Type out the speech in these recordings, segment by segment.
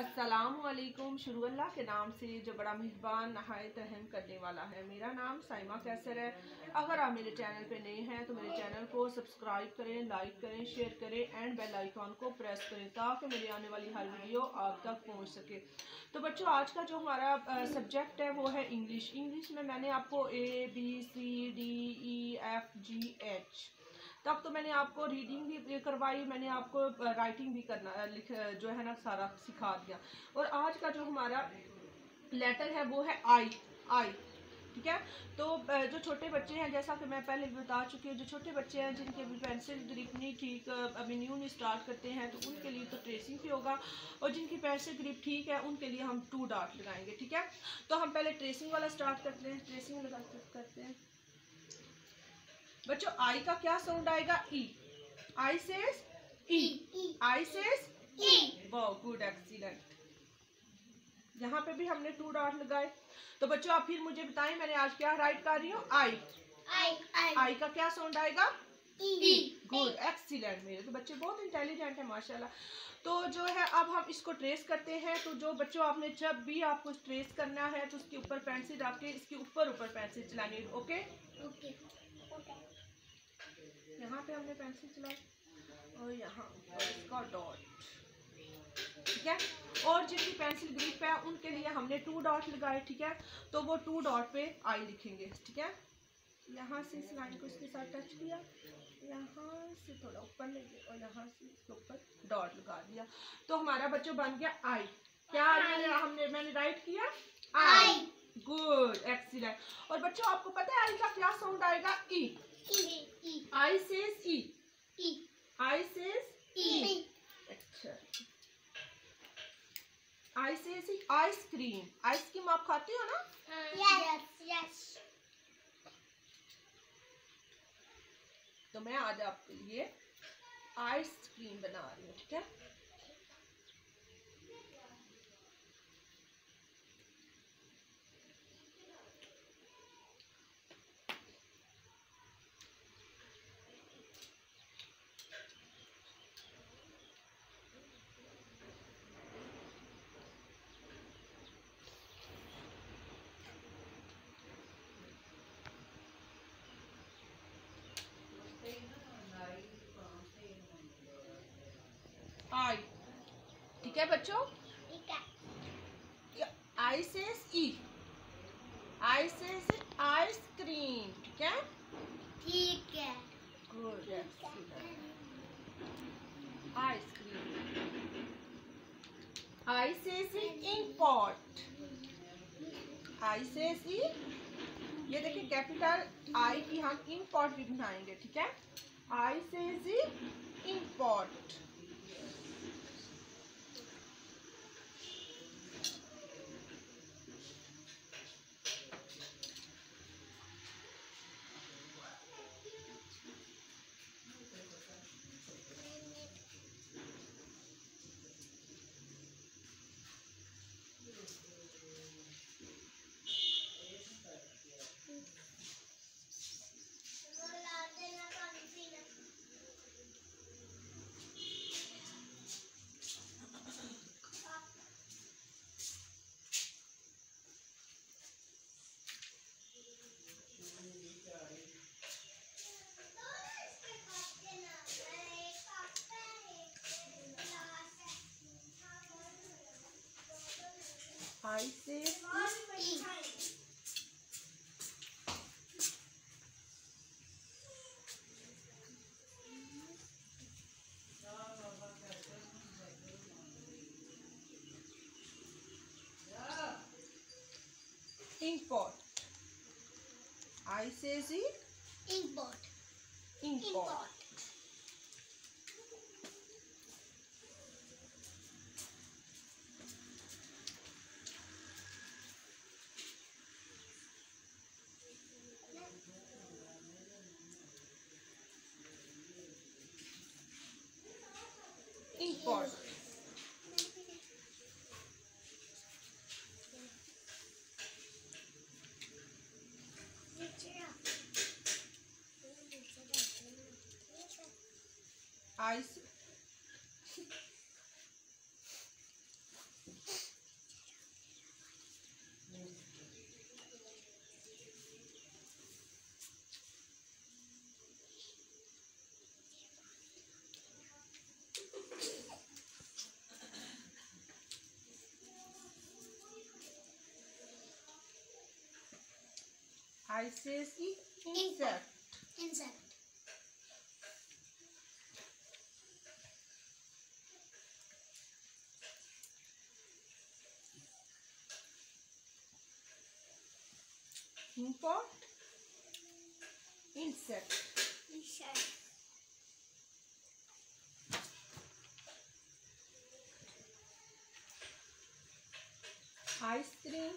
अस्सलामुअलैकुम। शुरू अल्लाह के नाम से जो बड़ा मेहरबान नहायत रहम करने वाला है। मेरा नाम साइमा कैसर है। अगर आप मेरे चैनल पे नए हैं तो मेरे चैनल को सब्सक्राइब करें, लाइक करें, शेयर करें एंड बेल आइकॉन को प्रेस करें ताकि मेरी आने वाली हर वीडियो आप तक पहुंच सके। तो बच्चों, आज का जो हमारा सब्जेक्ट है वो है इंग्लिश। इंग्लिश में मैंने आपको ABCDEFGH तब तो मैंने आपको रीडिंग भी करवाई, मैंने आपको राइटिंग भी करना जो है ना सारा सिखा दिया। और आज का जो हमारा लेटर है वो है आई। ठीक है। तो जो छोटे बच्चे हैं, जैसा कि मैं पहले भी बता चुकी हूँ, जो छोटे बच्चे हैं जिनके भी पेंसिल ग्रिप नहीं ठीक, अभी न्यू नहीं स्टार्ट करते हैं, तो उनके लिए तो ट्रेसिंग भी होगा। और जिनकी पेंसिल ग्रिप ठीक है उनके लिए हम 2 डॉट लगाएंगे। ठीक है। तो हम पहले ट्रेसिंग वाला स्टार्ट करते हैं। ट्रेसिंग लगा करते हैं बच्चों। आई का क्या साउंड आएगा? ई। आई सेज ई। आई सेज ई। Wow, good, excellent. यहाँ पे भी हमने 2 डॉट लगाए। तो बच्चों आप फिर मुझे बताएं, मैंने आज क्या राइट कर रही हूँ? आई। आई का क्या साउंड आएगा? ई। Good, excellent. मेरे तो बच्चे बहुत इंटेलिजेंट है माशाल्लाह। तो जो है अब हम इसको ट्रेस करते हैं। तो जो बच्चों आपने जब भी आपको ट्रेस करना है तो उसके ऊपर पेंसिल रख के इसके ऊपर पेंसिल चलानी है। Okay okay. यहाँ पे हमने पेंसिल चलाई और यहाँ इसका डॉट। ठीक है। और जिनकी पेंसिल ग्रिप है उनके लिए हमने 2 डॉट लगाए। ठीक है। तो वो 2 डॉट पे आई लिखेंगे। ठीक है। यहाँ से इस लाइन को इसके साथ टच किया, यहाँ से थोड़ा ऊपर ले गए और यहाँ से इसके ऊपर डॉट लगा दिया। तो हमारा बच्चों बन गया आई। क्या मैंने राइट किया? आई। Good, excellent. और बच्चों आपको पता है आई का क्या साउंड आएगा? ई। आई सेज ई। आई सेज ई। अच्छा, आई सेज ई। आइसक्रीम। आइसक्रीम आप खाते हो ना? यस। तो मैं आज आपके लिए आइसक्रीम बना रही हूँ। ठीक है। आई। ठीक है बच्चों। आई सेज ई। I says ice cream. ठीक है। ठीक है। Good, ice cream. I says ink pot. I says ई। ये देखिए कैपिटल आई की हम इंक पॉट भी बनाएंगे। ठीक है। I says ink pot. I say ink pot. I say ink pot. Ink pot. Ink pot. I I says E, insect. Insect. Import, insect. Insect. Ice cream,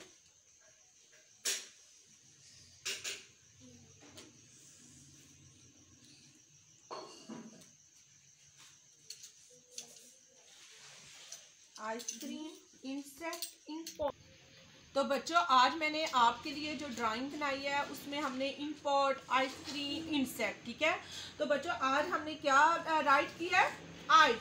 ice cream, insect, import. तो बच्चों आज मैंने आपके लिए जो ड्राइंग बनाई है उसमें हमने इंपोर्ट, आइसक्रीम, इंसेक्ट, ठीक है। तो बच्चों आज हमने क्या राइट किया है? आई।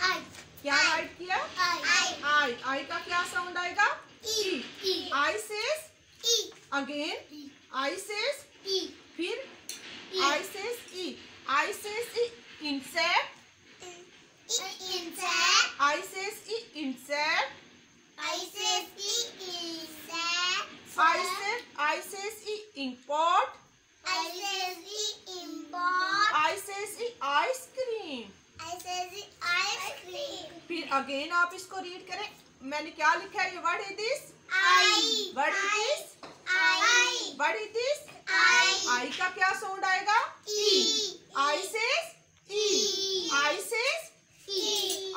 आई। क्या राइट किया? आई। आई। आई का क्या साउंड आएगा? ई। आई सेज ई। अगेन, आई सेज ई। फिर आई सेज ई। आई सेज ई, insect. Insect. I says E, insect. I says E, insect. I says E, import. I says E, import. I says E, ice cream. I says E, ice cream. फिर again आप इसको read करें। मैंने क्या लिखा है? What is this? I. What is this? I. What is this? I. I का क्या साउंड आएगा? E. I says E. I says E.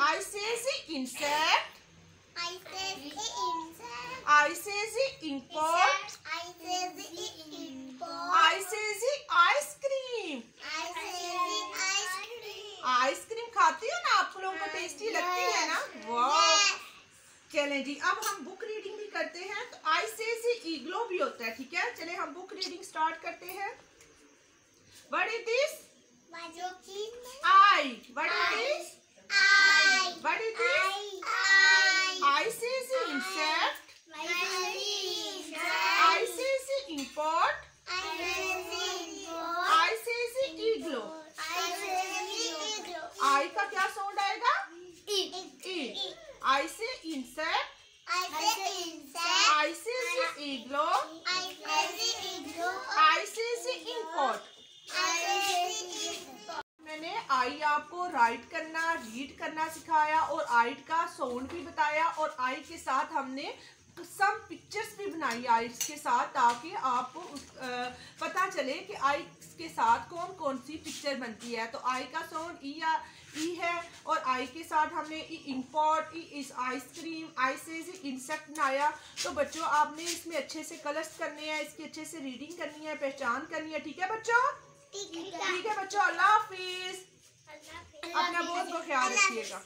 I says E, insect. I says E, insect. I says E, import. I says E, import. I says E, ice cream. I says E, ice cream. Ice cream खाती हो ना? आप लोगों को tasty लगती है ना? वाह। चलें जी, अब हम बुक रीडिंग भी करते हैं। तो आई से इग्लो भी होता है, ठीक है। चले हम बुक रीडिंग स्टार्ट करते हैं। What is this? I. What is this? I. What is this? I. आई से इंसेक्ट। आई से इंपोर्ट। आई से इग्लो। आई का क्या साउंड आएगा? ई। आई से इंसेक्ट। आई से इग्लो। आई से इंपोर्ट। मैंने आई आपको राइट करना, रीड करना सिखाया और आई का साउंड भी बताया और आई के साथ हमने सब पिक्चर्स भी बनाई आई के साथ, ताकि आपको पता चले कि आई के साथ कौन कौन सी पिक्चर बनती है। तो आई का साउंड ई है और आई के साथ हमने इंपोर्ट, इस आइसक्रीम, आई से इंसेक्ट बनाया। तो बच्चों आपने इसमें अच्छे से कलर्स करने हैं, इसकी अच्छे से रीडिंग करनी है, पहचान करनी है, ठीक है बच्चों? ठीक है बच्चों, अल्लाह हाफिज। अपना बहुत ख्याल रखिएगा।